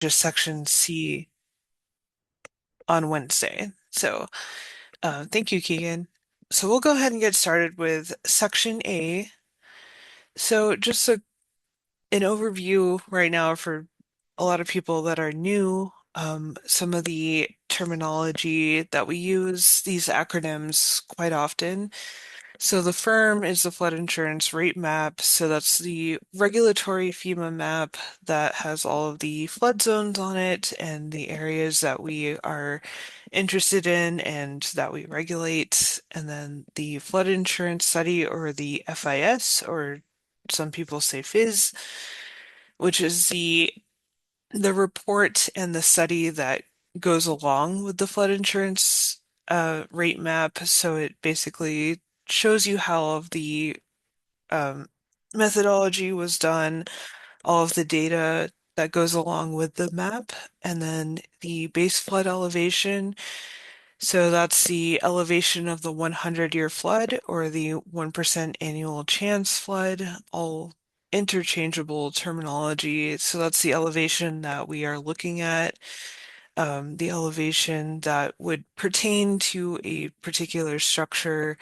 just section C on Wednesday. So thank you, Keegan. So we'll go ahead and get started with section A. So just an overview right now for a lot of people that are new, some of the terminology that we use, these acronyms quite often. So the firm is the flood insurance rate map. So that's the regulatory FEMA map that has all of the flood zones on it and the areas that we are interested in and that we regulate. And then the flood insurance study, or the FIS, or some people say FIS, which is the report and the study that goes along with the flood insurance rate map. So it basically shows you how all of the um, methodology was done, all of the data that goes along with the map, and then the base flood elevation. So that's the elevation of the 100-year flood or the 1% annual chance flood, all interchangeable terminology. So that's the elevation that we are looking at, the elevation that would pertain to a particular structure,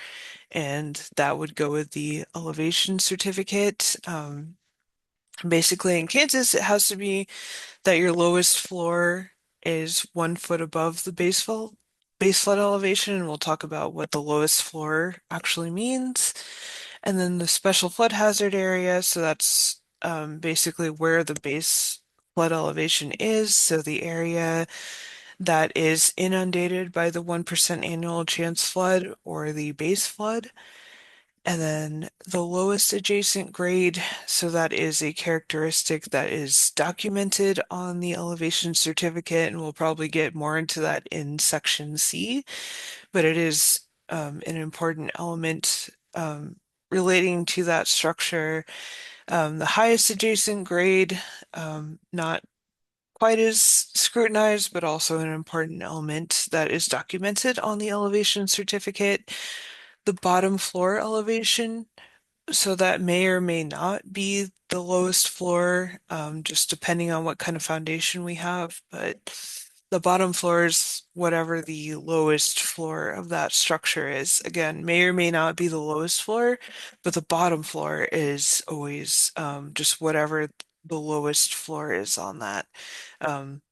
and that would go with the elevation certificate. Basically, in Kansas, it has to be that your lowest floor is 1 foot above the base flood elevation, and we'll talk about what the lowest floor actually means. And then the special flood hazard area, so that's basically where the base flood elevation is, so the area that is inundated by the 1% annual chance flood or the base flood. And then the lowest adjacent grade, so that is a characteristic that is documented on the elevation certificate, and we'll probably get more into that in section C, but it is an important element relating to that structure. The highest adjacent grade, not quite as scrutinized, but also an important element that is documented on the elevation certificate. The bottom floor elevation, so that may or may not be the lowest floor, just depending on what kind of foundation we have. But the bottom floor is whatever the lowest floor of that structure is. Again, may or may not be the lowest floor, but the bottom floor is always just whatever the lowest floor is on that,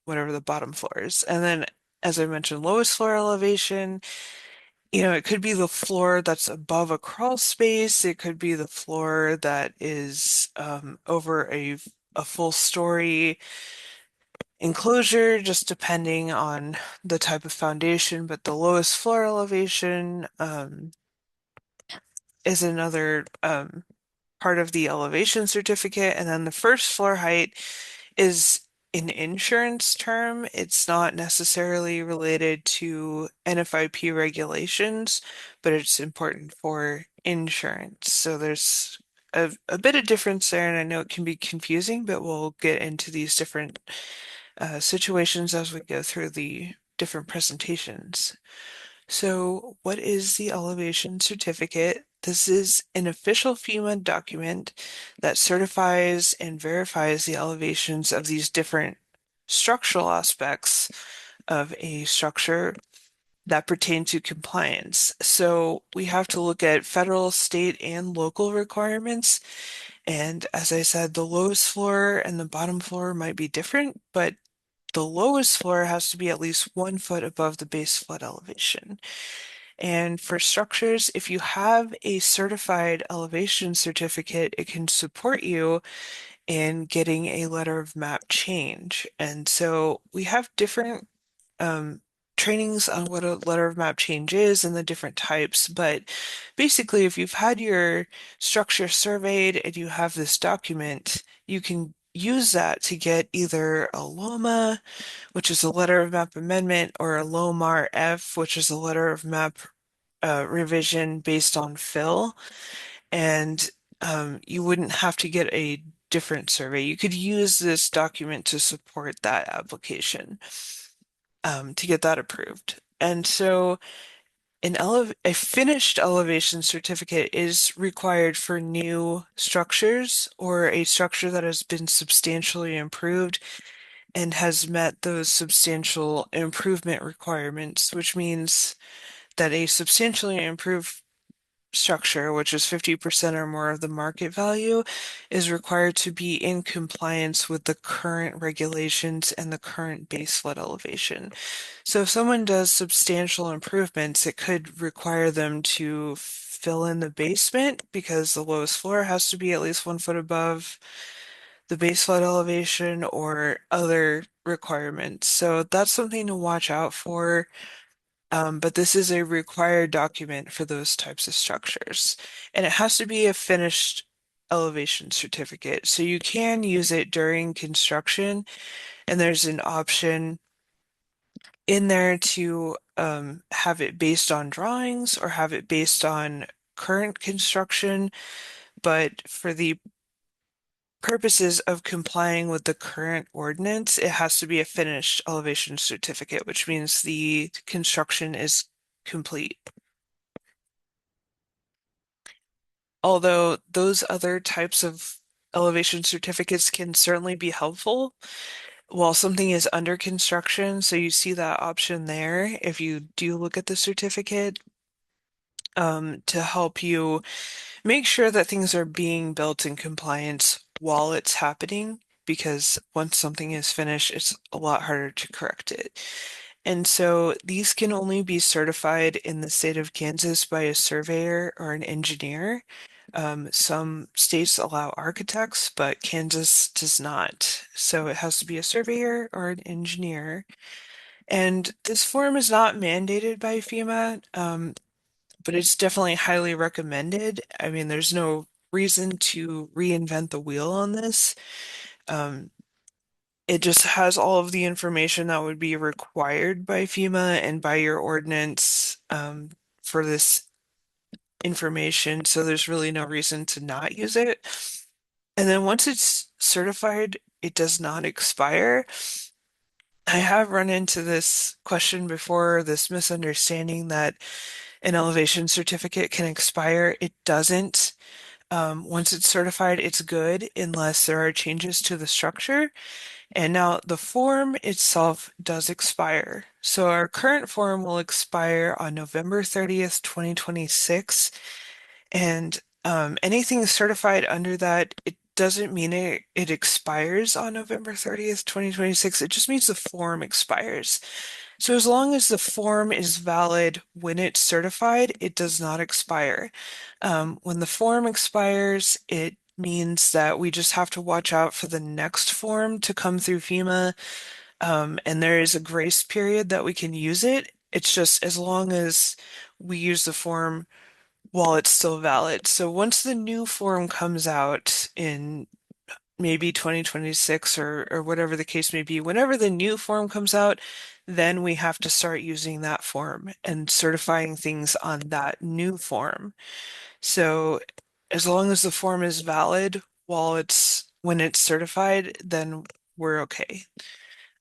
whatever the bottom floor is. And then, as I mentioned, lowest floor elevation, it could be the floor that's above a crawl space. It could be the floor that is over a full story enclosure, just depending on the type of foundation. But the lowest floor elevation is another part of the elevation certificate. And then the first floor height is an insurance term. It's not necessarily related to NFIP regulations, but it's important for insurance. So there's a bit of difference there, and I know it can be confusing, but we'll get into these different situations as we go through the different presentations. So, what is the elevation certificate? This is an official FEMA document that certifies and verifies the elevations of these different structural aspects of a structure that pertain to compliance. So, we have to look at federal, state, and local requirements. And as I said, the lowest floor and the bottom floor might be different, but the lowest floor has to be at least 1 foot above the base flood elevation. And for structures, if you have a certified elevation certificate, it can support you in getting a letter of map change. And so we have different um, trainings on what a letter of map change is and the different types. But basically, if you've had your structure surveyed and you have this document, you can use that to get either a LOMA, which is a letter of map amendment, or a LOMAR F, which is a letter of map revision based on fill. And you wouldn't have to get a different survey. You could use this document to support that application, to get that approved. And so a finished elevation certificate is required for new structures or a structure that has been substantially improved. and has met those substantial improvement requirements, which means that a substantially improved structure, which is 50% or more of the market value, is required to be in compliance with the current regulations and the current base flood elevation. So if someone does substantial improvements, it could require them to fill in the basement because the lowest floor has to be at least 1 foot above the base flood elevation or other requirements. So that's something to watch out for. But this is a required document for those types of structures. And it has to be a finished elevation certificate. So you can use it during construction, and there's an option in there to have it based on drawings or have it based on current construction. But for the purposes of complying with the current ordinance, it has to be a finished elevation certificate, which means the construction is complete. Although those other types of elevation certificates can certainly be helpful while something is under construction. So you see that option there if you do look at the certificate to help you make sure that things are being built in compliance while it's happening, because once something is finished, it's a lot harder to correct it. And so these can only be certified in the state of Kansas by a surveyor or an engineer. Some states allow architects, but Kansas does not. So it has to be a surveyor or an engineer. And this form is not mandated by FEMA, but it's definitely highly recommended. I mean, there's no reason to reinvent the wheel on this. Um, it just has all of the information that would be required by FEMA and by your ordinance for this information, so there's really no reason to not use it. And then once it's certified, it does not expire. I have run into this question before, this misunderstanding that an elevation certificate can expire. It doesn't. Once it's certified, it's good unless there are changes to the structure. And now the form itself does expire. So our current form will expire on November 30th, 2026. And anything certified under that, it doesn't mean it expires on November 30th, 2026. It just means the form expires. So as long as the form is valid when it's certified, it does not expire. When the form expires, it means that we just have to watch out for the next form to come through FEMA. And there is a grace period that we can use it. It's just as long as we use the form while it's still valid. So once the new form comes out in maybe 2026 or whatever the case may be, whenever the new form comes out, then we have to start using that form and certifying things on that new form. So as long as the form is valid when it's certified, then we're okay.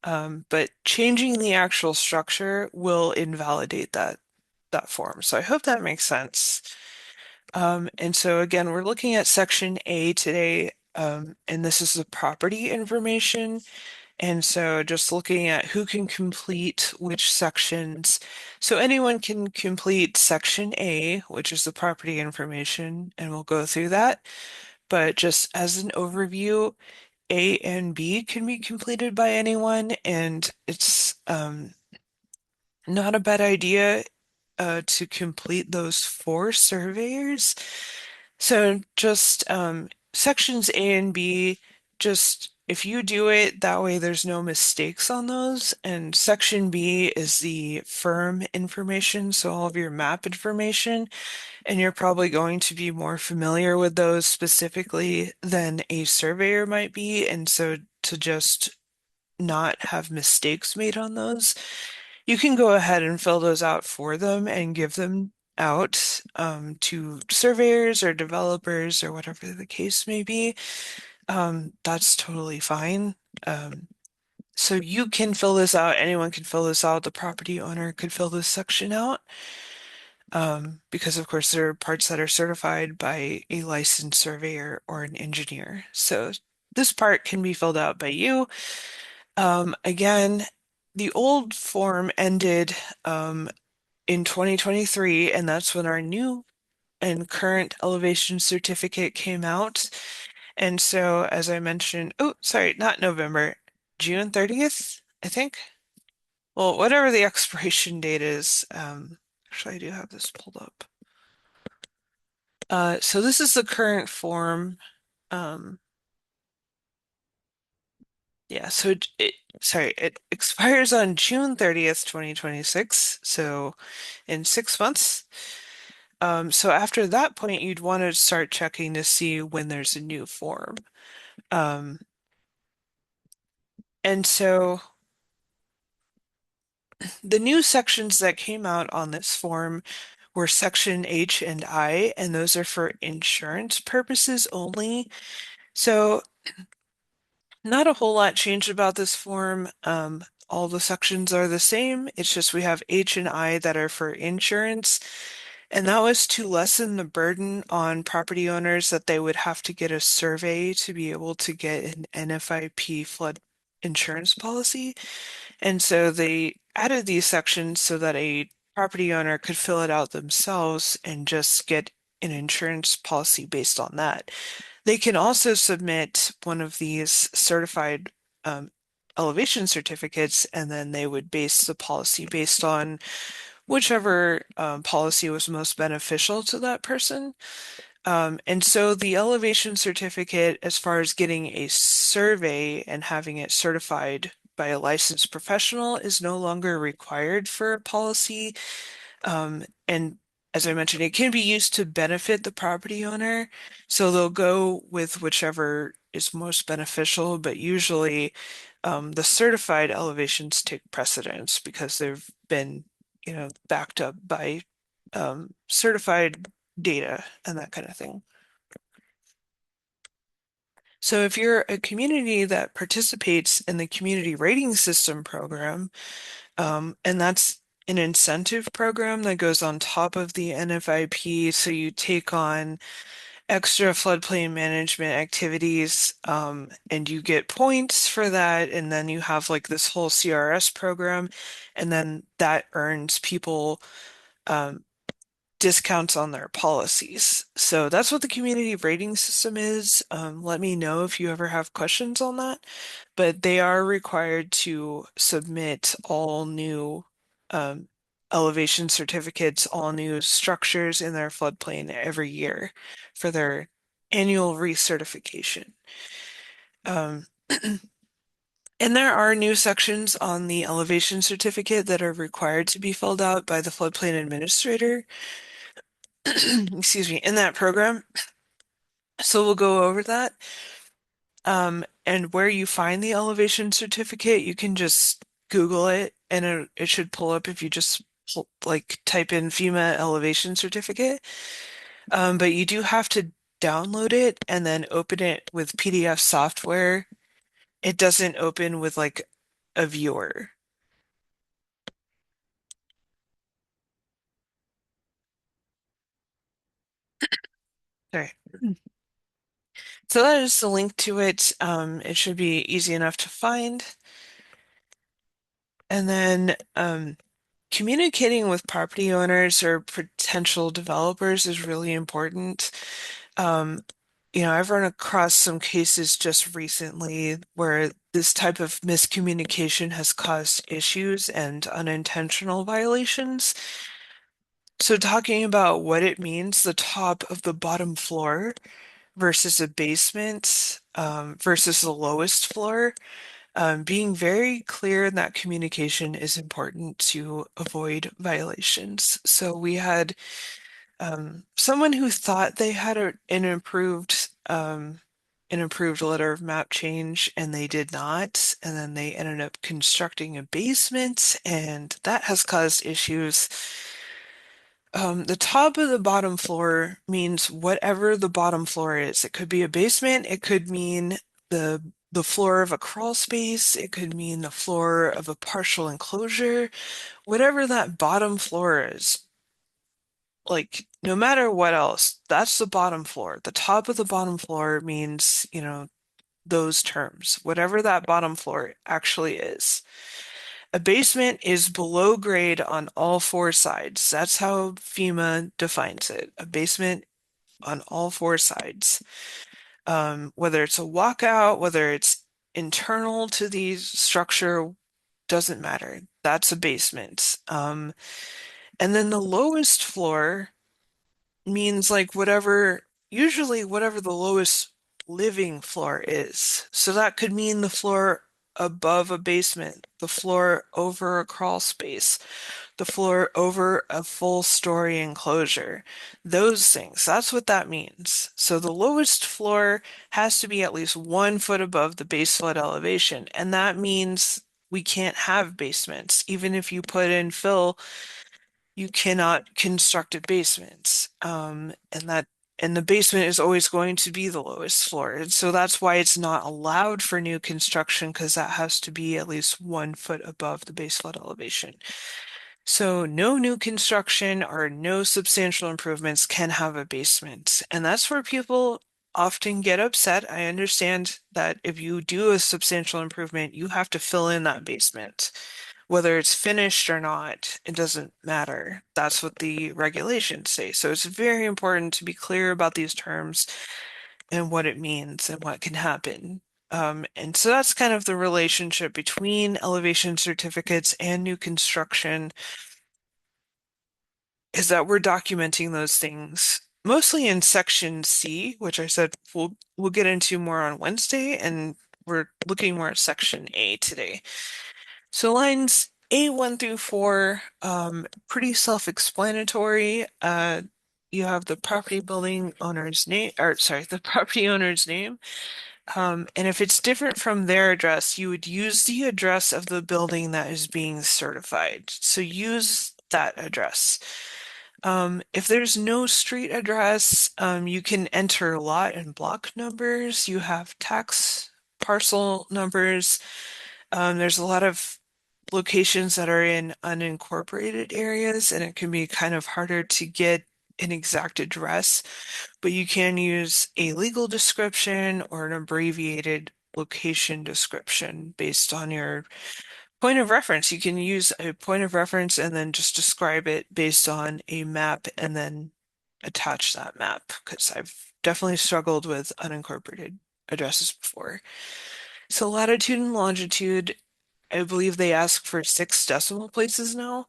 But changing the actual structure will invalidate that form. So I hope that makes sense. And so again, we're looking at section A today, and this is the property information. And so just looking at who can complete which sections. So anyone can complete section A, which is the property information, and we'll go through that. But just as an overview, A and B can be completed by anyone, and it's not a bad idea to complete those 4 surveyors. So just sections A and B, just if you do it, that way there's no mistakes on those. And section B is the firm information, so all of your map information. And you're probably going to be more familiar with those specifically than a surveyor might be. And so to just not have mistakes made on those, you can go ahead and fill those out for them and give them out to surveyors or developers or whatever the case may be. That's totally fine. So you can fill this out, anyone can fill this out, the property owner could fill this section out. Because of course there are parts that are certified by a licensed surveyor or an engineer. So this part can be filled out by you. Again, the old form ended in 2023, and that's when our new and current elevation certificate came out. And so, as I mentioned, oh, sorry, not November, June 30th, I think. Well, whatever the expiration date is. Actually, I do have this pulled up. So this is the current form. Um, yeah, so sorry, it expires on June 30th, 2026. So in 6 months. So after that point, you'd want to start checking to see when there's a new form. Um, and so the new sections that came out on this form were section H and I, and those are for insurance purposes only. So not a whole lot changed about this form. All the sections are the same. It's just we have H and I that are for insurance. And that was to lessen the burden on property owners that they would have to get a survey to be able to get an NFIP flood insurance policy. And so they added these sections so that a property owner could fill it out themselves and just get an insurance policy based on that. They can also submit one of these certified elevation certificates, and then they would base the policy based on whichever policy was most beneficial to that person. And so the elevation certificate, as far as getting a survey and having it certified by a licensed professional, is no longer required for a policy. And as I mentioned, it can be used to benefit the property owner. So they'll go with whichever is most beneficial, but usually the certified elevations take precedence because they've been, backed up by certified data and that kind of thing. So if you're a community that participates in the community rating system program, and that's an incentive program that goes on top of the NFIP. So you take on extra floodplain management activities, and you get points for that. And then you have like this whole CRS program, and then that earns people um, discounts on their policies. So that's what the community rating system is. Let me know if you ever have questions on that. But they are required to submit all new um, elevation certificates, all new structures in their floodplain every year for their annual recertification. Um, and there are new sections on the elevation certificate that are required to be filled out by the floodplain administrator. Excuse me, in that program. So we'll go over that. And where you find the elevation certificate, you can just Google it and it should pull up if you just like type in FEMA elevation certificate. But you do have to download it and then open it with PDF software. It doesn't open with like a viewer. Sorry. So that is the link to it. It should be easy enough to find. And then communicating with property owners or potential developers is really important. Um, I've run across some cases just recently where this type of miscommunication has caused issues and unintentional violations. So talking about what it means, the top of the bottom floor versus a basement, versus the lowest floor. Being very clear in that communication is important to avoid violations. So we had someone who thought they had an improved letter of map change, and they did not. And then they ended up constructing a basement, and that has caused issues. The top of the bottom floor means whatever the bottom floor is. It could be a basement. It could mean the the floor of a crawl space. It could mean the floor of a partial enclosure. Whatever that bottom floor is, like no matter what else, that's the bottom floor. The top of the bottom floor means, those terms, whatever that bottom floor actually is. A basement is below grade on all four sides. That's how FEMA defines it. A basement on all four sides. Whether it's a walkout, whether it's internal to the structure, doesn't matter. That's a basement. And then the lowest floor means like whatever, usually whatever the lowest living floor is. So that could mean the floor above a basement, the floor over a crawl space, the floor over a full story enclosure. Those things, that's what that means. So the lowest floor has to be at least 1 foot above the base flood elevation. And that means we can't have basements. Even if you put in fill, you cannot construct a basement. And the basement is always going to be the lowest floor. And so that's why it's not allowed for new construction, because that has to be at least 1 foot above the base flood elevation. So no new construction or no substantial improvements can have a basement. And that's where people often get upset. I understand that if you do a substantial improvement, you have to fill in that basement. Whether it's finished or not, it doesn't matter. That's what the regulations say. So it's very important to be clear about these terms and what it means and what can happen. And so that's kind of the relationship between elevation certificates and new construction, is that we're documenting those things mostly in section C, which I said we'll get into more on Wednesday, and we're looking more at section A today. So lines A1 through 4, pretty self-explanatory. You have the property building owner's name, or sorry, the property owner's name. And if it's different from their address, you would use the address of the building that is being certified. So use that address. If there's no street address, you can enter lot and block numbers. You have tax parcel numbers. There's a lot of locations that are in unincorporated areas, and it can be kind of harder to get an exact address, but you can use a legal description or an abbreviated location description based on your point of reference. You can use a point of reference and then just describe it based on a map and then attach that map, because I've definitely struggled with unincorporated addresses before. So latitude and longitude, I believe they ask for 6 decimal places now.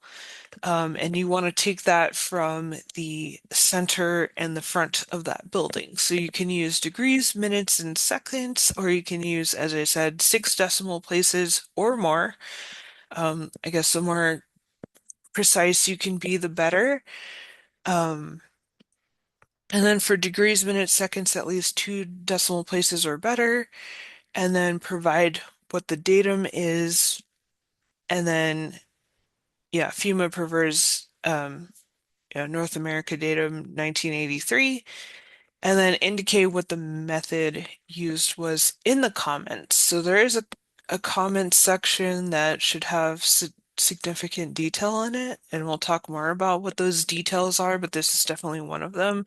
And you want to take that from the center and the front of that building. So you can use degrees, minutes, and seconds, or you can use, as I said, 6 decimal places or more. I guess the more precise you can be, the better. Um, and then for degrees, minutes, seconds, at least 2 decimal places or better. And then provide what the datum is. And then, yeah, FEMA prefers North America datum 1983, and then indicate what the method used was in the comments. So there is a comment section that should have significant detail in it, and we'll talk more about what those details are, but this is definitely one of them.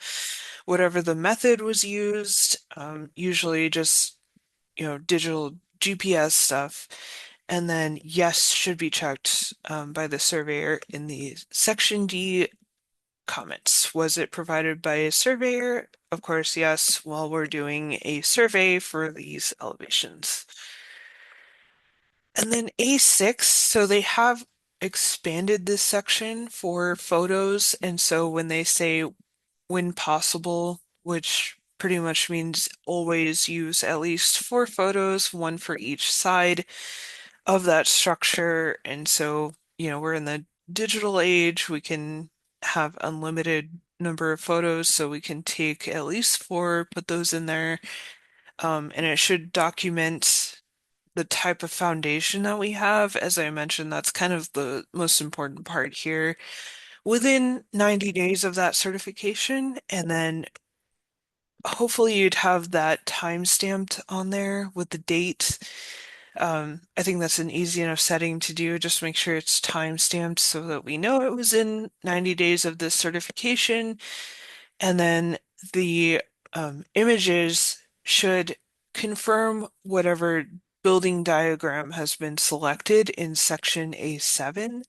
Whatever the method was used, usually just, digital GPS stuff. And then yes should be checked by the surveyor in the section D comments. Was it provided by a surveyor? Of course, yes, while we're doing a survey for these elevations. And then A6, so they have expanded this section for photos. And so when they say when possible, which pretty much means always use at least 4 photos, one for each side of that structure. And so, we're in the digital age, we can have unlimited number of photos, so we can take at least 4, put those in there. And it should document the type of foundation that we have. As I mentioned, that's kind of the most important part here. Within 90 days of that certification, and then hopefully you'd have that time stamped on there with the date. I think that's an easy enough setting to do. Just make sure it's time stamped so that we know it was in 90 days of this certification. And then the images should confirm whatever building diagram has been selected in section A7.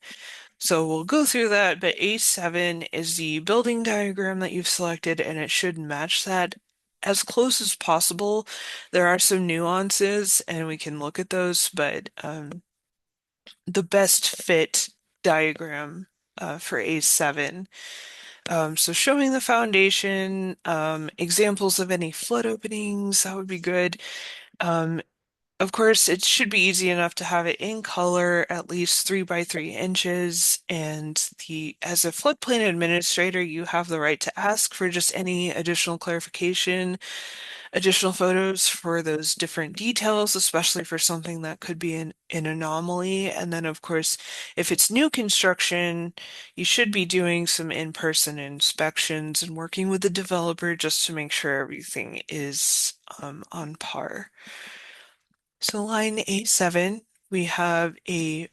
So we'll go through that, but A7 is the building diagram that you've selected, and it should match that as close as possible. There are some nuances, and we can look at those, but the best fit diagram for A7. So showing the foundation, examples of any flood openings, that would be good. Um, of course, it should be easy enough to have it in color, at least 3 by 3 inches. And as a floodplain administrator, you have the right to ask for just any additional clarification, additional photos for those different details, especially for something that could be an anomaly. And then, of course, if it's new construction, you should be doing some in-person inspections and working with the developer just to make sure everything is on par. So line A7, we have a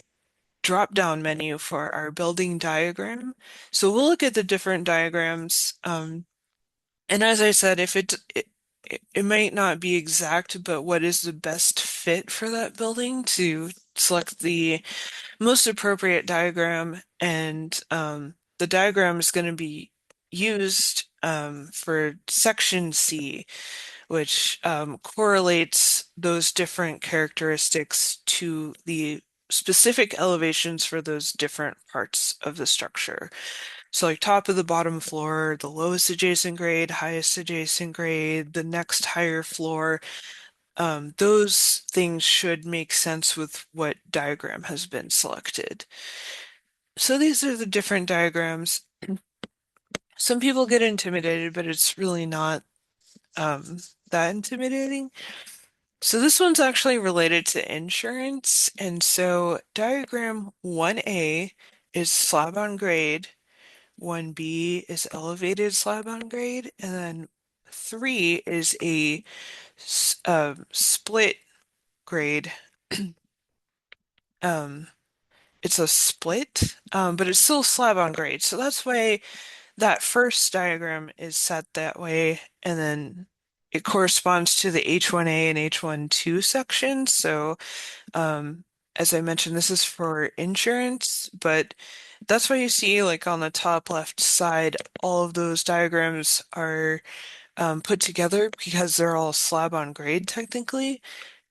drop-down menu for our building diagram. So we'll look at the different diagrams. And as I said, if it might not be exact, but what is the best fit for that building to select the most appropriate diagram, and the diagram is going to be used for section C, which correlates those different characteristics to the specific elevations for those different parts of the structure. So like top of the bottom floor, the lowest adjacent grade, highest adjacent grade, the next higher floor, those things should make sense with what diagram has been selected. So these are the different diagrams. Some people get intimidated, but it's really not that intimidating. So this one's actually related to insurance. And so diagram 1A is slab on grade, 1B is elevated slab on grade, and then 3 is a split grade. Um, it's a split, but it's still slab on grade. So that's why that first diagram is set that way, and then it corresponds to the H1A and H12 sections. So as I mentioned, this is for insurance, but that's why you see like on the top left side, all of those diagrams are put together because they're all slab on grade technically.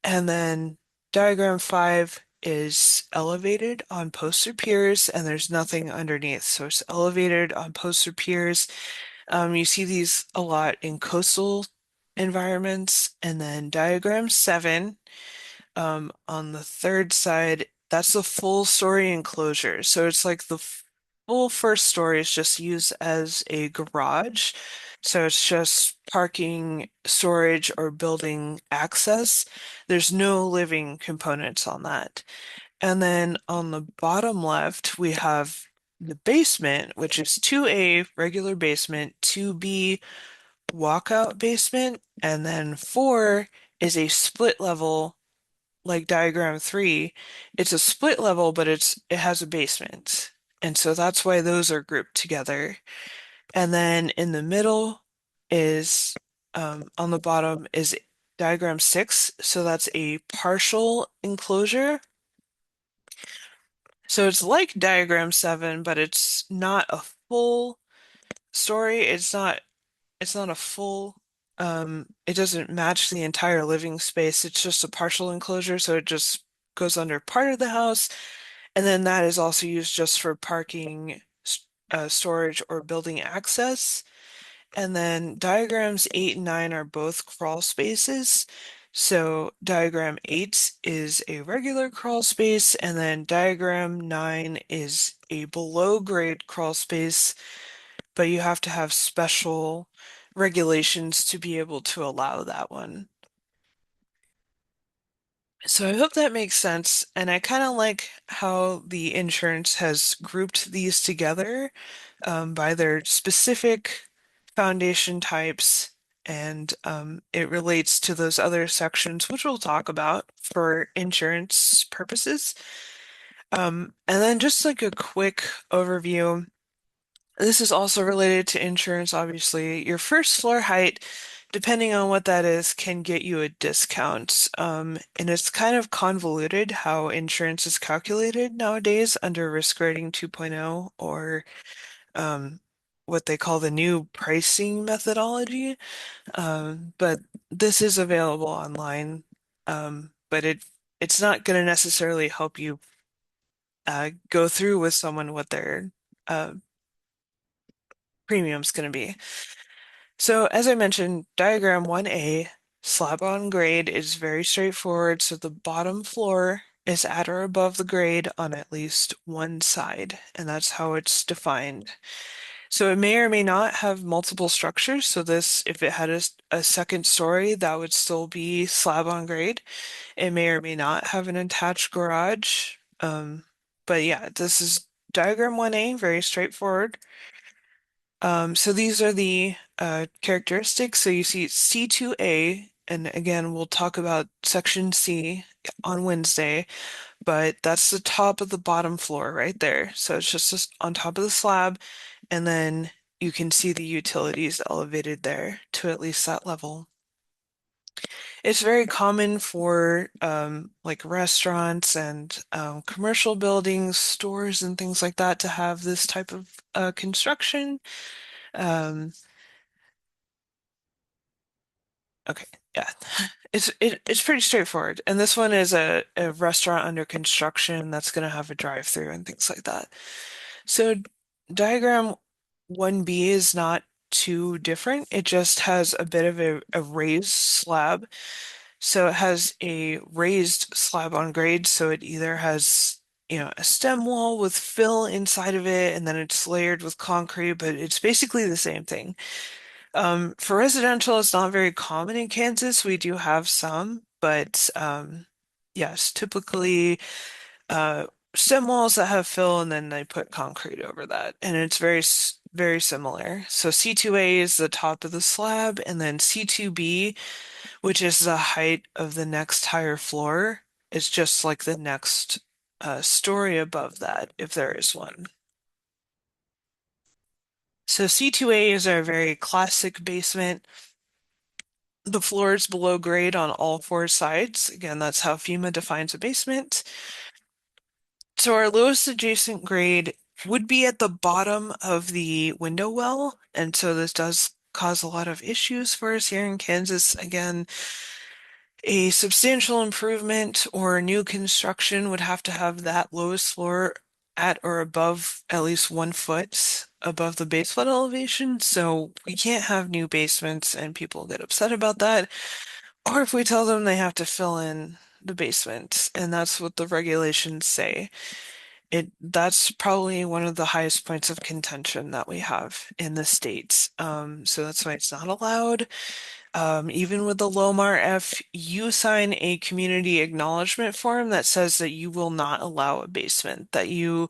And then diagram 5 is elevated on poster piers and there's nothing underneath. So it's elevated on poster piers. You see these a lot in coastal environments. And then diagram 7 on the third side, that's the full story enclosure. So it's like the full first story is just used as a garage. So it's just parking, storage, or building access. There's no living components on that. And then on the bottom left, we have the basement, which is 2A regular basement, 2B walkout basement, and then 4 is a split level like diagram 3, it's a split level, but it has a basement. And so that's why those are grouped together. And then in the middle is, on the bottom is diagram 6. So that's a partial enclosure. So it's like diagram 7, but it's not a full story. It's not a full, it doesn't match the entire living space. It's just a partial enclosure, so it just goes under part of the house. And then that is also used just for parking, storage, or building access. And then diagrams 8 and 9 are both crawl spaces. So diagram 8 is a regular crawl space, and then diagram 9 is a below grade crawl space, but you have to have special regulations to be able to allow that one. So I hope that makes sense. And I kind of like how the insurance has grouped these together by their specific foundation types. And it relates to those other sections, which we'll talk about for insurance purposes. And then just like a quick overview, this is also related to insurance, obviously. Your first floor height depending on what that is, can get you a discount. And it's kind of convoluted how insurance is calculated nowadays under Risk Rating 2.0 or um, what they call the new pricing methodology. But this is available online, but it's not going to necessarily help you go through with someone what their uh, premium's going to be. So as I mentioned, diagram 1A, slab on grade is very straightforward. So the bottom floor is at or above the grade on at least one side, and that's how it's defined. So it may or may not have multiple structures. So this, if it had a second story, that would still be slab on grade. It may or may not have an attached garage. But yeah, this is diagram 1A, very straightforward. So these are the characteristics. So you see C2A, and again, we'll talk about section C on Wednesday, but that's the top of the bottom floor right there. So it's just on top of the slab, and then you can see the utilities elevated there to at least that level. It's very common for like restaurants and commercial buildings, stores, and things like that to have this type of construction. Um, okay, yeah, it's pretty straightforward. And this one is a restaurant under construction that's going to have a drive-through and things like that. So diagram 1B is not too different. It just has a bit of a raised slab. So it has a raised slab on grade, so it either has, a stem wall with fill inside of it, and then it's layered with concrete, but it's basically the same thing. For residential, it's not very common in Kansas. We do have some, but yes, typically uh, stem walls that have fill, and then they put concrete over that, and it's very similar. So C2A is the top of the slab, and then C2B, which is the height of the next higher floor, is just like the next story above that, if there is one. So C2A is our very classic basement. The floor is below grade on all four sides. Again, that's how FEMA defines a basement. So our lowest adjacent grade would be at the bottom of the window well, and so this does cause a lot of issues for us here in Kansas. Again, a substantial improvement or new construction would have to have that lowest floor at or above at least 1 foot above the base flood elevation. So we can't have new basements and people get upset about that. Or if we tell them they have to fill in the basement, and that's what the regulations say. That's probably one of the highest points of contention that we have in the states. So that's why it's not allowed. Even with the Lomar F, you sign a community acknowledgement form that says that you will not allow a basement, that you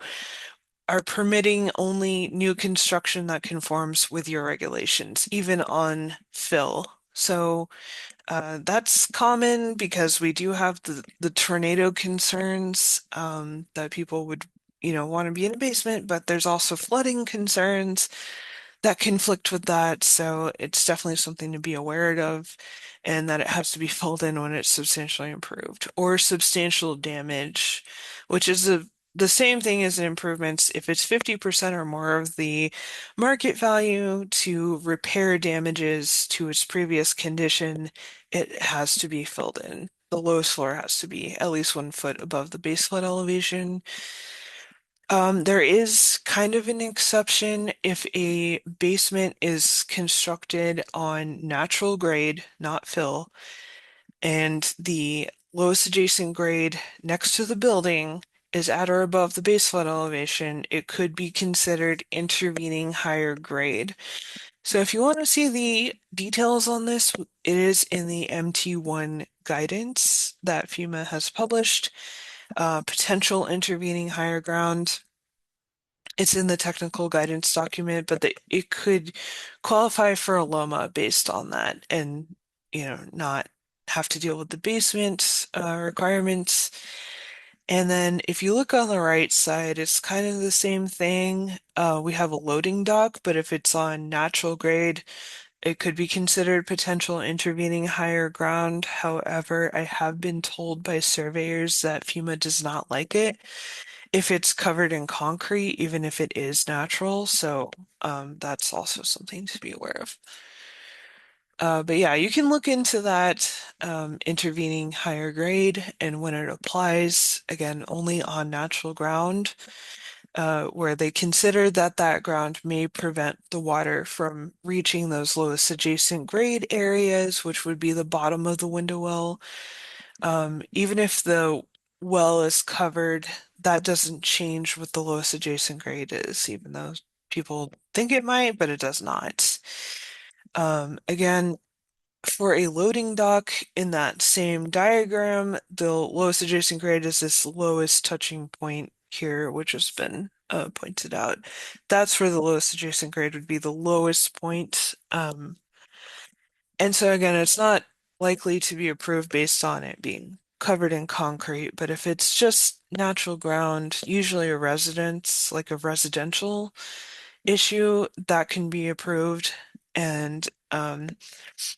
are permitting only new construction that conforms with your regulations, even on fill. So that's common because we do have the tornado concerns that people would, want to be in a basement, but there's also flooding concerns that conflict with that. So it's definitely something to be aware of, and that it has to be filled in when it's substantially improved or substantial damage, which is the same thing as improvements. If it's 50% or more of the market value to repair damages to its previous condition, it has to be filled in. The lowest floor has to be at least 1 foot above the base flood elevation. There is kind of an exception if a basement is constructed on natural grade, not fill, and the lowest adjacent grade next to the building is at or above the base flood elevation, it could be considered intervening higher grade. So if you want to see the details on this, it is in the MT1 guidance that FEMA has published, potential intervening higher ground. It's in the technical guidance document, but it could qualify for a LOMA based on that and, not have to deal with the basement requirements. And then if you look on the right side, it's kind of the same thing. We have a loading dock, but if it's on natural grade, it could be considered potential intervening higher ground. However, I have been told by surveyors that FEMA does not like it if it's covered in concrete, even if it is natural. So that's also something to be aware of. But yeah, you can look into that intervening higher grade and when it applies, again, only on natural ground, where they consider that that ground may prevent the water from reaching those lowest adjacent grade areas, which would be the bottom of the window well. Even if the well is covered, that doesn't change what the lowest adjacent grade is, even though people think it might, but it does not. Again, for a loading dock in that same diagram, the lowest adjacent grade is this lowest touching point here, which has been pointed out. That's where the lowest adjacent grade would be the lowest point. And so again, it's not likely to be approved based on it being covered in concrete, but if it's just natural ground, usually a residence, like a residential issue, that can be approved. And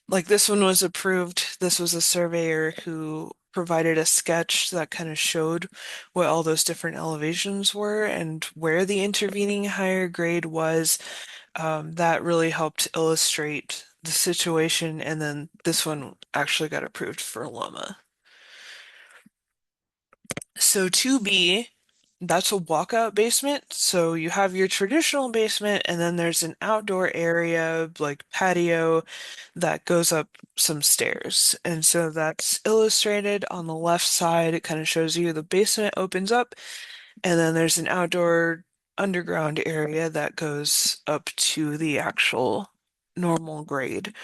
like this one was approved. This was a surveyor who provided a sketch that kind of showed what all those different elevations were and where the intervening higher grade was. That really helped illustrate the situation. And then this one actually got approved for Loma. So 2B, that's a walkout basement. So you have your traditional basement, and then there's an outdoor area like patio that goes up some stairs. And so that's illustrated on the left side. It kind of shows you the basement opens up, and then there's an outdoor underground area that goes up to the actual normal grade.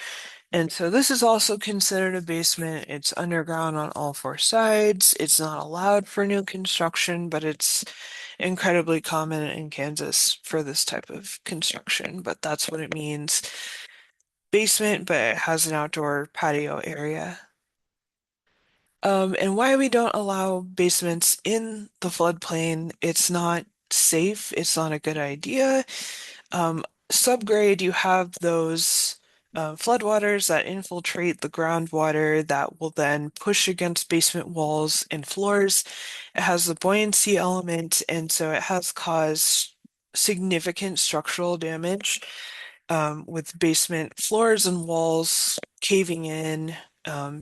And so this is also considered a basement. It's underground on all four sides. It's not allowed for new construction, but it's incredibly common in Kansas for this type of construction. But that's what it means. Basement, but it has an outdoor patio area. And why we don't allow basements in the floodplain, it's not safe. It's not a good idea. Subgrade, you have those floodwaters that infiltrate the groundwater that will then push against basement walls and floors. It has the buoyancy element, and so it has caused significant structural damage with basement floors and walls caving in. Um,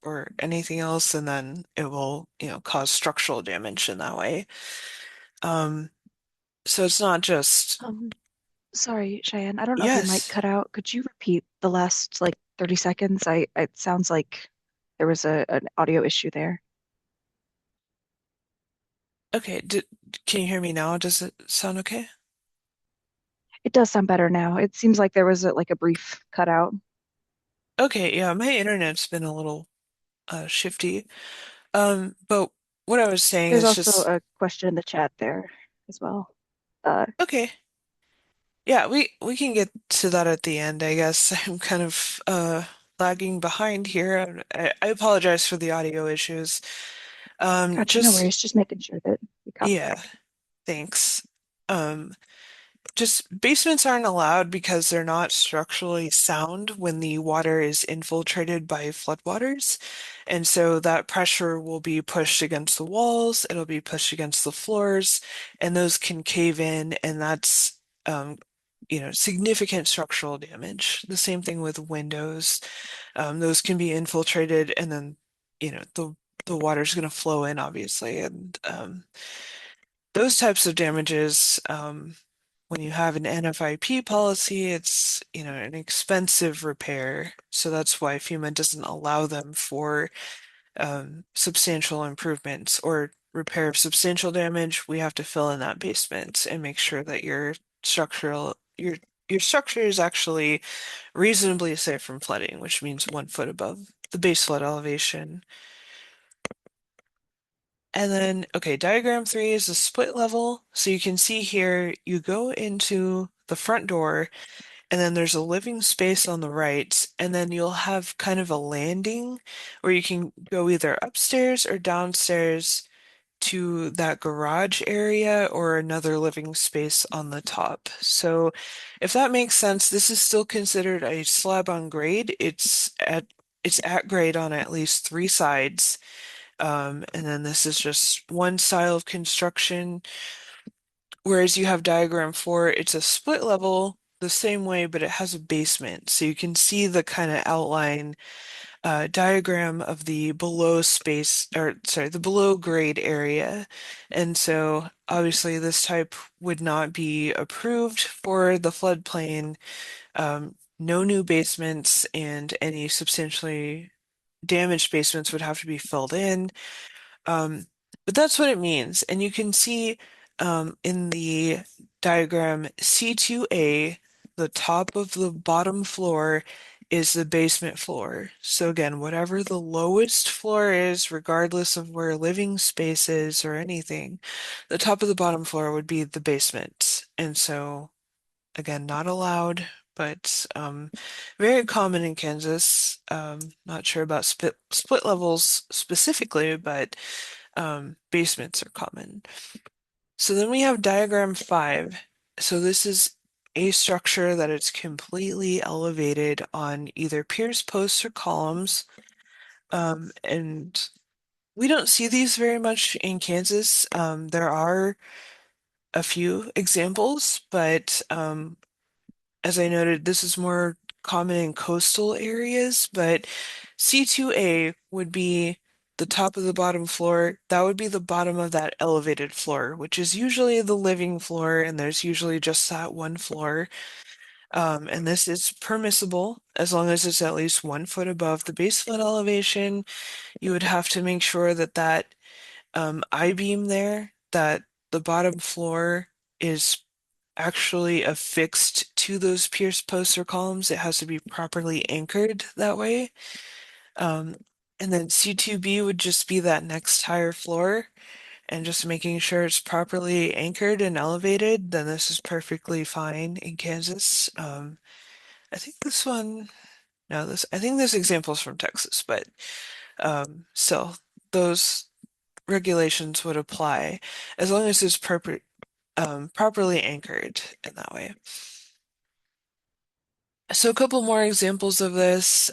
or anything else, and then it will, cause structural damage in that way. Um, so it's not just, Um, Sorry, Cheyenne. I don't know if your mic yes. cut out. Could you repeat the last like 30 seconds? It sounds like there was an audio issue there. Okay, can you hear me now? Does it sound okay? It does sound better now. It seems like there was like a brief cutout. Okay, yeah, my internet's been a little shifty. But what I was saying There's is also just a question in the chat there as well. Uh, okay. Yeah, we can get to that at the end, I guess. I'm kind of lagging behind here. I apologize for the audio issues. Gotcha, no Just worries. Just making sure that we caught yeah, that. thanks. Um, Just basements aren't allowed because they're not structurally sound when the water is infiltrated by floodwaters. And so that pressure will be pushed against the walls, it'll be pushed against the floors, and those can cave in, and that's significant structural damage. The same thing with windows. Those can be infiltrated and then, the water's going to flow in, obviously. And those types of damages, when you have an NFIP policy, it's, an expensive repair. So that's why FEMA doesn't allow them for substantial improvements or repair of substantial damage. We have to fill in that basement and make sure that your structure is actually reasonably safe from flooding, which means 1 foot above the base flood elevation. And then, okay, diagram three is the split level. So you can see here, you go into the front door, and then there's a living space on the right, and then you'll have kind of a landing where you can go either upstairs or downstairs to that garage area or another living space on the top. So if that makes sense, this is still considered a slab on grade. It's at grade on at least three sides. And then this is just one style of construction. Whereas you have diagram four, it's a split level the same way, but it has a basement. So you can see the kind of outline diagram of the below space, or sorry, the below grade area. And so obviously this type would not be approved for the floodplain. No new basements and any substantially damaged basements would have to be filled in. Um, but that's what it means. And you can see in the diagram C2A, the top of the bottom floor is the basement floor. So again, whatever the lowest floor is, regardless of where living space is or anything, the top of the bottom floor would be the basement. And so again, not allowed, but very common in Kansas. Not sure about split levels specifically, but basements are common. So then we have diagram five. So this is a structure that is completely elevated on either piers, posts, or columns. And we don't see these very much in Kansas. There are a few examples, but as I noted, this is more common in coastal areas, but C2A would be the top of the bottom floor. That would be the bottom of that elevated floor, which is usually the living floor, and there's usually just that one floor. And this is permissible as long as it's at least 1 foot above the base flood elevation. You would have to make sure that that I-beam there, that the bottom floor is actually affixed to those pierced posts or columns. It has to be properly anchored that way. Um, and then C2B would just be that next higher floor and just making sure it's properly anchored and elevated. Then this is perfectly fine in Kansas. I think this one, no, I think this example is from Texas, but still, those regulations would apply as long as it's properly anchored in that way. So a couple more examples of this.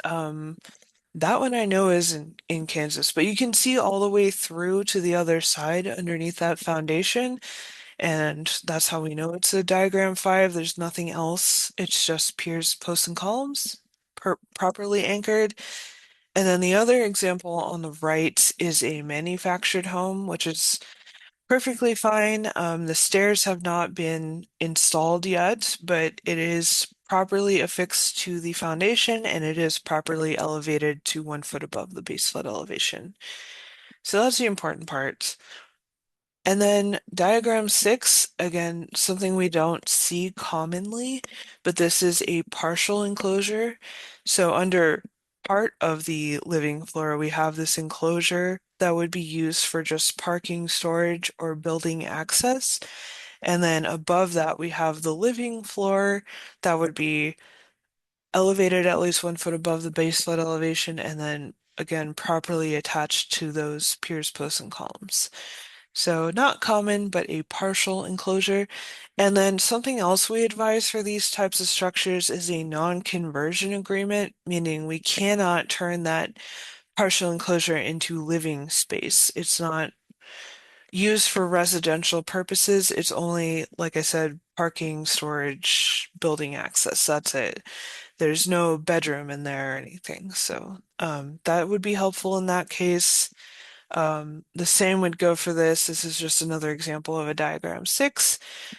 That one I know is in Kansas, but you can see all the way through to the other side underneath that foundation, and that's how we know it's a diagram five. There's nothing else. It's just piers, posts, and columns properly anchored. And then the other example on the right is a manufactured home, which is perfectly fine. The stairs have not been installed yet, but it is properly affixed to the foundation and it is properly elevated to 1 foot above the base flood elevation. So that's the important part. And then diagram six, again, something we don't see commonly, but this is a partial enclosure. So under part of the living floor, we have this enclosure that would be used for just parking, storage, or building access. And then above that, we have the living floor that would be elevated at least 1 foot above the base flood elevation, and then again, properly attached to those piers, posts, and columns. So not common, but a partial enclosure. And then something else we advise for these types of structures is a non-conversion agreement, meaning we cannot turn that partial enclosure into living space. It's not used for residential purposes. It's only, like I said, parking, storage, building access. That's it. There's no bedroom in there or anything. So that would be helpful in that case. The same would go for this. This is just another example of a diagram six.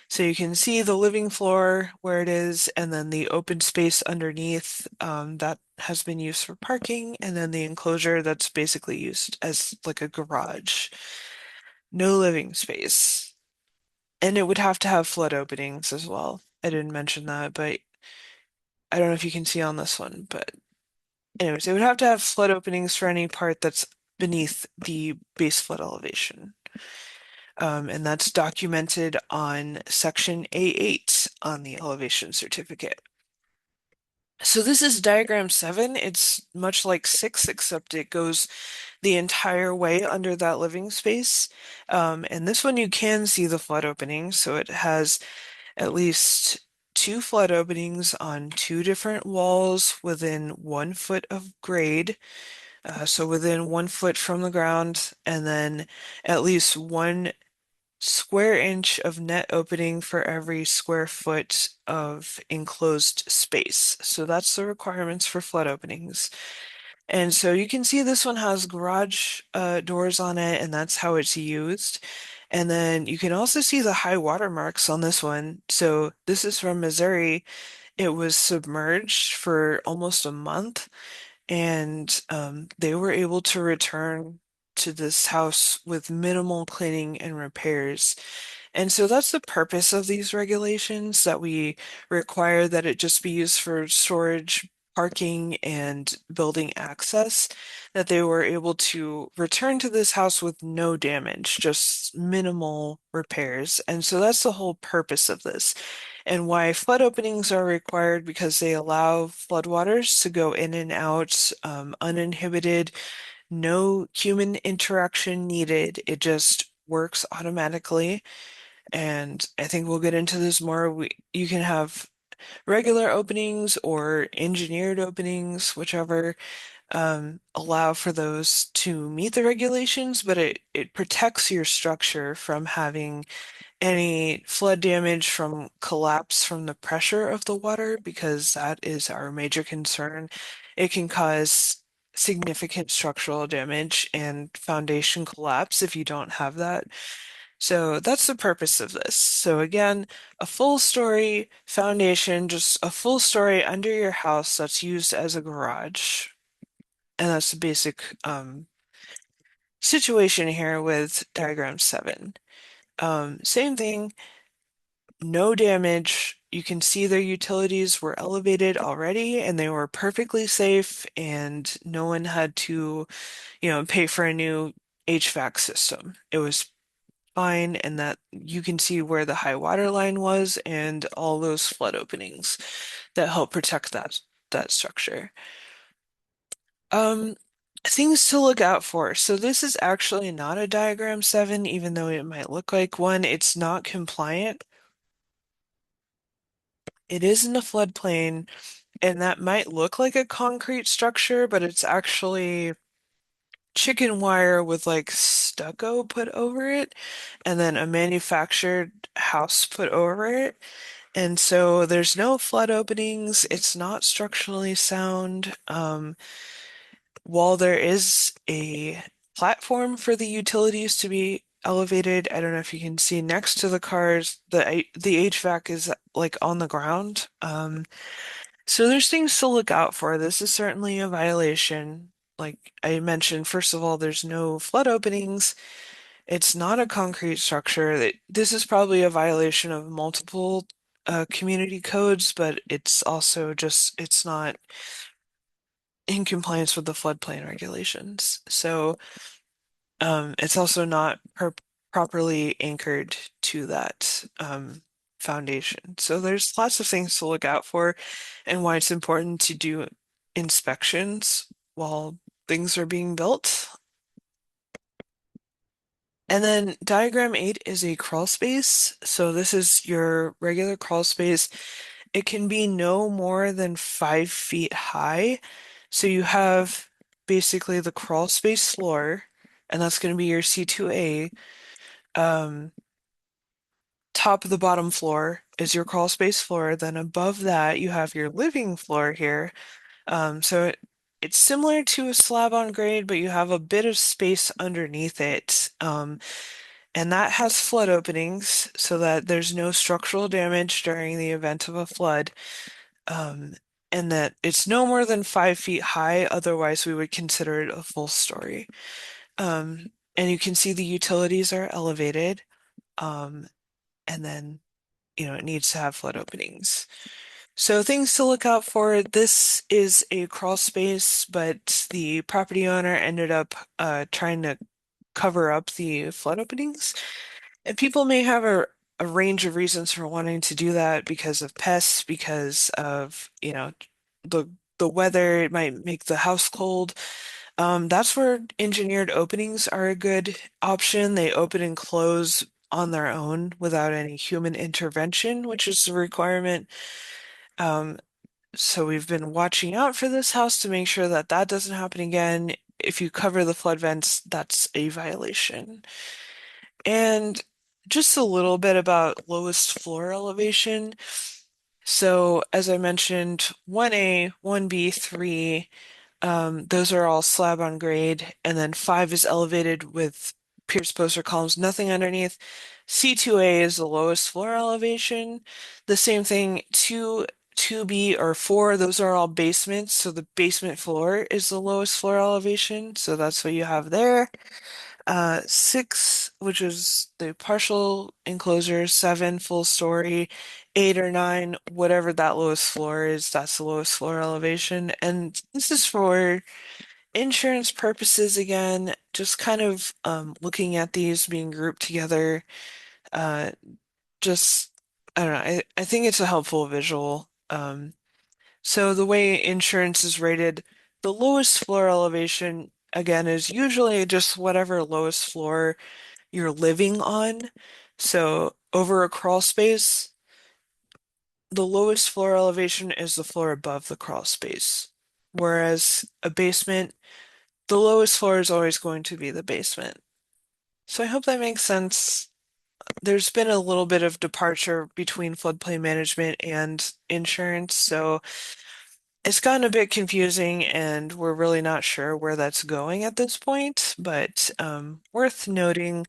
So you can see the living floor where it is, and then the open space underneath that has been used for parking, and then the enclosure that's basically used as like a garage. No living space. And it would have to have flood openings as well. I didn't mention that, but I don't know if you can see on this one, but anyways, it would have to have flood openings for any part that's beneath the base flood elevation. And that's documented on section A8 on the elevation certificate. So this is diagram 7. It's much like 6, except it goes the entire way under that living space. And this one you can see the flood openings. So it has at least two flood openings on two different walls within 1 foot of grade. So within 1 foot from the ground, and then at least 1 square inch of net opening for every square foot of enclosed space. So that's the requirements for flood openings. And so you can see this one has garage doors on it, and that's how it's used. And then you can also see the high water marks on this one. So this is from Missouri. It was submerged for almost a month, and they were able to return to this house with minimal cleaning and repairs. And so that's the purpose of these regulations, that we require that it just be used for storage, parking, and building access, that they were able to return to this house with no damage, just minimal repairs. And so that's the whole purpose of this. And why flood openings are required, because they allow floodwaters to go in and out uninhibited, no human interaction needed. It just works automatically. And I think we'll get into this more. You can have regular openings or engineered openings, whichever, allow for those to meet the regulations, but it protects your structure from having any flood damage from collapse from the pressure of the water, because that is our major concern. It can cause significant structural damage and foundation collapse if you don't have that. So that's the purpose of this. So again, a full story foundation, just a full story under your house that's used as a garage. And that's the basic situation here with diagram 7. Same thing, no damage. You can see their utilities were elevated already and they were perfectly safe, and no one had to, pay for a new HVAC system. It was fine, and that you can see where the high water line was and all those flood openings that help protect that structure. Um, Things to look out for. So this is actually not a diagram 7, even though it might look like one. It's not compliant. It is in the floodplain, and that might look like a concrete structure, but it's actually chicken wire with like stucco put over it, and then a manufactured house put over it. And so there's no flood openings. It's not structurally sound. While there is a platform for the utilities to be elevated, I don't know if you can see next to the cars, the HVAC is like on the ground. So there's things to look out for. This is certainly a violation. Like I mentioned, first of all, there's no flood openings. It's not a concrete structure. This is probably a violation of multiple community codes, but it's also just, it's not in compliance with the floodplain regulations. So it's also not properly anchored to that foundation. So there's lots of things to look out for, and why it's important to do inspections while things are being built. And then diagram 8 is a crawl space. So this is your regular crawl space. It can be no more than 5 feet high. So you have basically the crawl space floor, and that's going to be your C2A. Um, Top of the bottom floor is your crawl space floor. Then above that, you have your living floor here. It's similar to a slab on grade, but you have a bit of space underneath it. And that has flood openings so that there's no structural damage during the event of a flood. Um, and that it's no more than 5 feet high, otherwise we would consider it a full story. And you can see the utilities are elevated, and then, it needs to have flood openings. So things to look out for. This is a crawl space, but the property owner ended up trying to cover up the flood openings. And people may have a range of reasons for wanting to do that because of pests, because of, the the weather. It might make the house cold. That's where engineered openings are a good option. They open and close on their own without any human intervention, which is the requirement. Um, so we've been watching out for this house to make sure that that doesn't happen again. If you cover the flood vents, that's a violation. And just a little bit about lowest floor elevation. So as I mentioned, 1A, 1B, 3, those are all slab on grade, and then 5 is elevated with pierced poster columns, nothing underneath. C2A is the lowest floor elevation. The same thing, 2B or 4, those are all basements, so the basement floor is the lowest floor elevation, so that's what you have there. 6, which is the partial enclosure, 7, full story, 8 or 9, whatever that lowest floor is, that's the lowest floor elevation. And this is for insurance purposes again, just kind of looking at these being grouped together. Uh, just, I don't know, I think it's a helpful visual. So the way insurance is rated, the lowest floor elevation, again, is usually just whatever lowest floor you're living on. So over a crawl space, the lowest floor elevation is the floor above the crawl space. Whereas a basement, the lowest floor is always going to be the basement. So I hope that makes sense. There's been a little bit of departure between floodplain management and insurance, so it's gotten a bit confusing and we're really not sure where that's going at this point, but worth noting.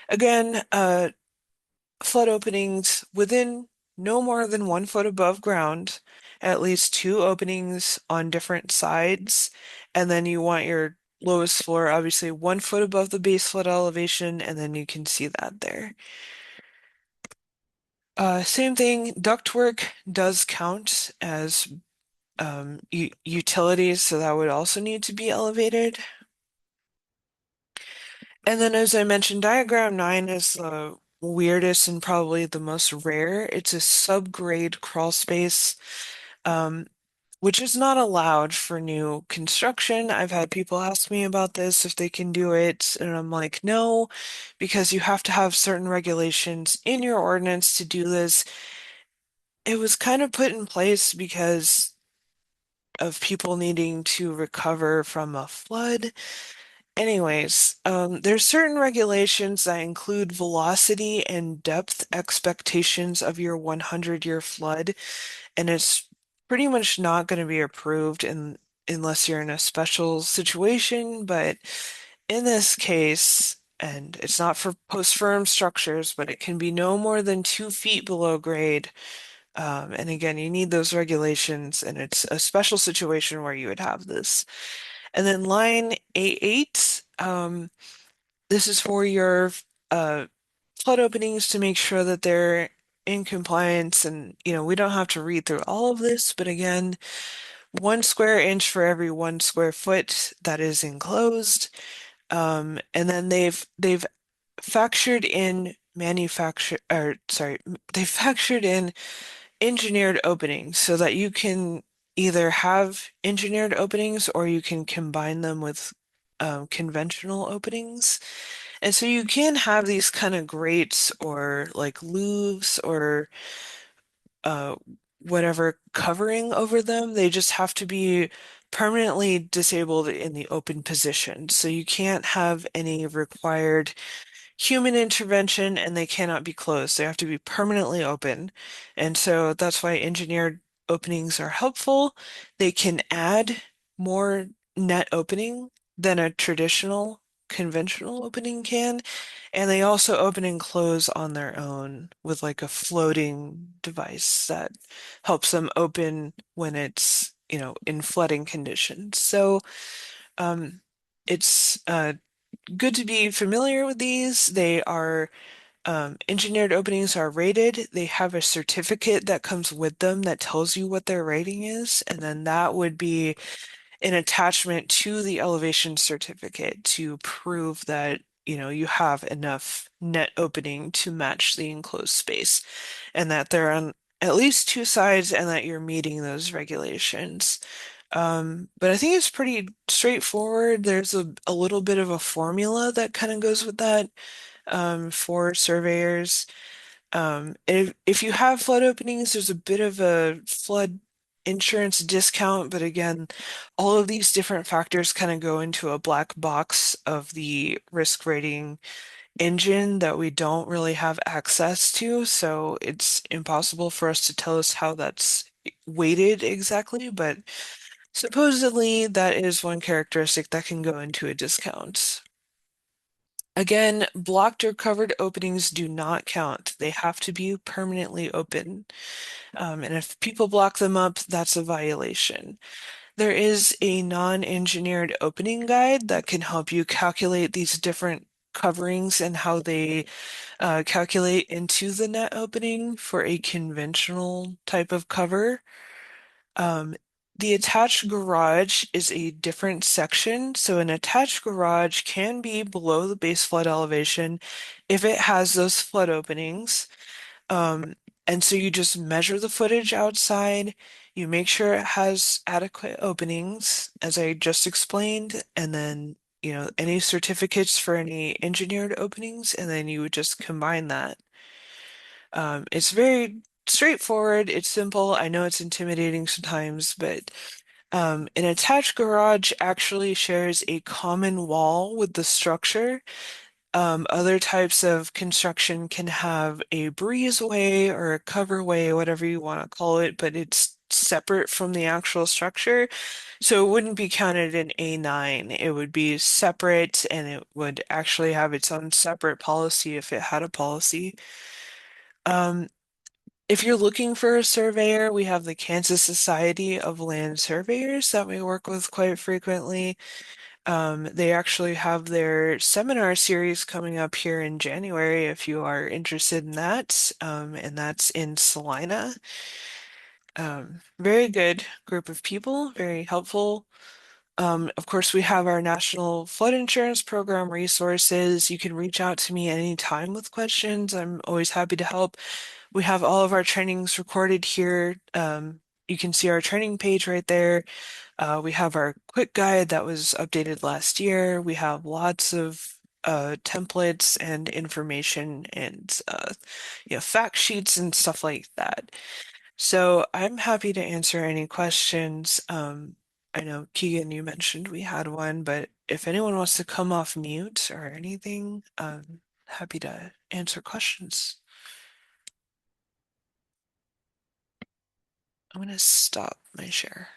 Again, flood openings within no more than 1 foot above ground, at least 2 openings on different sides, and then you want your lowest floor obviously 1 foot above the base flood elevation, and then you can see that there. Same thing, ductwork does count as utilities, so that would also need to be elevated. And then, as I mentioned, diagram 9 is the weirdest and probably the most rare. It's a subgrade crawl space, um, which is not allowed for new construction. I've had people ask me about this, if they can do it, and I'm like, no, because you have to have certain regulations in your ordinance to do this. It was kind of put in place because of people needing to recover from a flood. Anyways, there's certain regulations that include velocity and depth expectations of your 100-year flood, and it's pretty much not going to be approved unless you're in a special situation. But in this case, and it's not for post-firm structures, but it can be no more than 2 feet below grade. And again, you need those regulations, and it's a special situation where you would have this. And then line A8, this is for your uh, flood openings to make sure that they're in compliance. And, we don't have to read through all of this, but again, 1 square inch for every 1 square foot that is enclosed. And then they've factored in they factored in engineered openings so that you can either have engineered openings or you can combine them with conventional openings. And so you can have these kind of grates or like louvs or uh, whatever covering over them. They just have to be permanently disabled in the open position. So you can't have any required human intervention and they cannot be closed. They have to be permanently open. And so that's why engineered openings are helpful. They can add more net opening than a traditional conventional opening can. And they also open and close on their own with like a floating device that helps them open when it's, in flooding conditions. So it's good to be familiar with these. They are Engineered openings are rated. They have a certificate that comes with them that tells you what their rating is, and then that would be an attachment to the elevation certificate to prove that, you have enough net opening to match the enclosed space and that they're on at least two sides and that you're meeting those regulations. But I think it's pretty straightforward. There's a little bit of a formula that kind of goes with that for surveyors. If you have flood openings, there's a bit of a flood insurance discount, but again, all of these different factors kind of go into a black box of the risk rating engine that we don't really have access to, so it's impossible for us to tell us how that's weighted exactly, but supposedly that is one characteristic that can go into a discount. Again, blocked or covered openings do not count. They have to be permanently open. And if people block them up, that's a violation. There is a non-engineered opening guide that can help you calculate these different coverings and how they calculate into the net opening for a conventional type of cover. Um, the attached garage is a different section. So an attached garage can be below the base flood elevation if it has those flood openings. Um, and so you just measure the footage outside, you make sure it has adequate openings, as I just explained, and then, any certificates for any engineered openings, and then you would just combine that. It's very straightforward, it's simple. I know it's intimidating sometimes, but an attached garage actually shares a common wall with the structure. Other types of construction can have a breezeway or a coverway, whatever you want to call it, but it's separate from the actual structure. So it wouldn't be counted in A9. It would be separate and it would actually have its own separate policy if it had a policy. Um, if you're looking for a surveyor, we have the Kansas Society of Land Surveyors that we work with quite frequently. They actually have their seminar series coming up here in January if you are interested in that, and that's in Salina. Very good group of people, very helpful. Of course, we have our National Flood Insurance Program resources. You can reach out to me anytime with questions. I'm always happy to help. We have all of our trainings recorded here. You can see our training page right there. We have our quick guide that was updated last year. We have lots of templates and information and fact sheets and stuff like that. So I'm happy to answer any questions. I know Keegan, you mentioned we had one, but if anyone wants to come off mute or anything, happy to answer questions. I'm going to stop my share.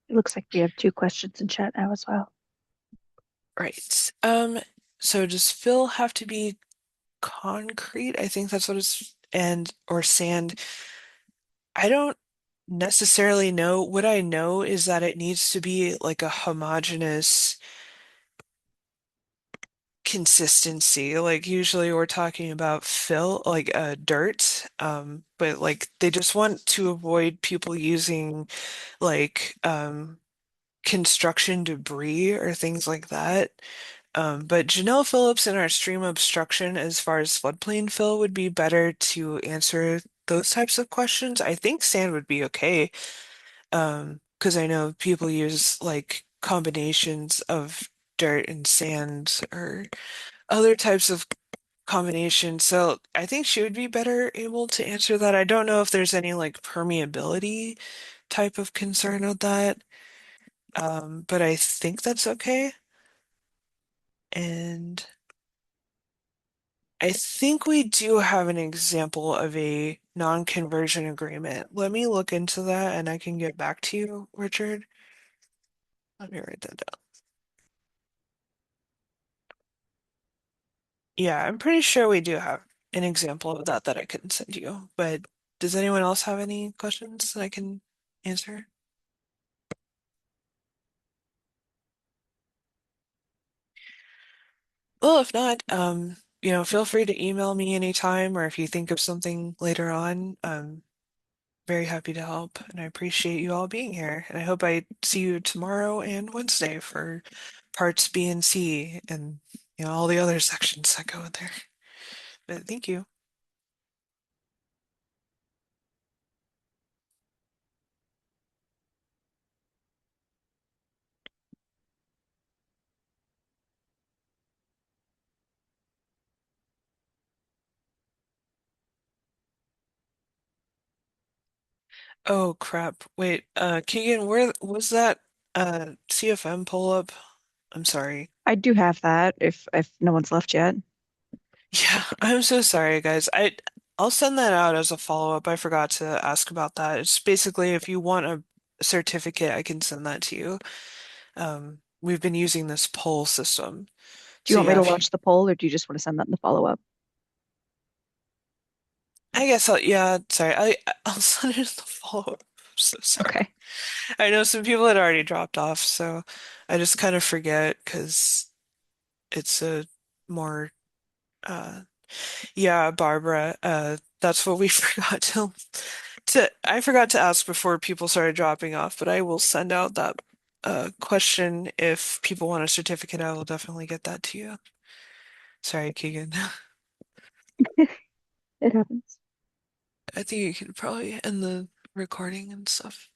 It looks like we have two questions in chat now as well. Right. So does fill have to be concrete? I think that's what it's, and or sand. I don't necessarily know. What I know is that it needs to be like a homogeneous consistency. Like usually we're talking about fill, like dirt, but like they just want to avoid people using like construction debris or things like that. But Janelle Phillips in our stream obstruction, as far as floodplain fill, would be better to answer those types of questions. I think sand would be okay, because I know people use like combinations of dirt and sand or other types of combinations. So I think she would be better able to answer that. I don't know if there's any like permeability type of concern with that, but I think that's okay. And I think we do have an example of a non-conversion agreement. Let me look into that and I can get back to you, Richard. Let me write that down. Yeah, I'm pretty sure we do have an example of that that I can send you. But does anyone else have any questions that I can answer? Well, if not, feel free to email me anytime, or if you think of something later on, very happy to help. And I appreciate you all being here. And I hope I see you tomorrow and Wednesday for parts B and C and all the other sections that go in there. But thank you. Oh crap. Wait, Keegan, where was that CFM pull up? I'm sorry. I do have that if no one's left yet. Yeah, I'm so sorry, guys. I'll send that out as a follow-up. I forgot to ask about that. It's basically if you want a certificate, I can send that to you. We've been using this poll system. Do you So want me yeah, to if you, launch the poll or do you just want to send that in the follow-up? I guess yeah, sorry. I'll send it in the follow-up. I'm so sorry. Okay. I know some people had already dropped off, so I just kind of forget because it's a more uh yeah, Barbara, that's what we forgot I forgot to ask before people started dropping off, but I will send out that question if people want a certificate. I will definitely get that to you. Sorry, Keegan. It happens. I think you could probably end the recording and stuff.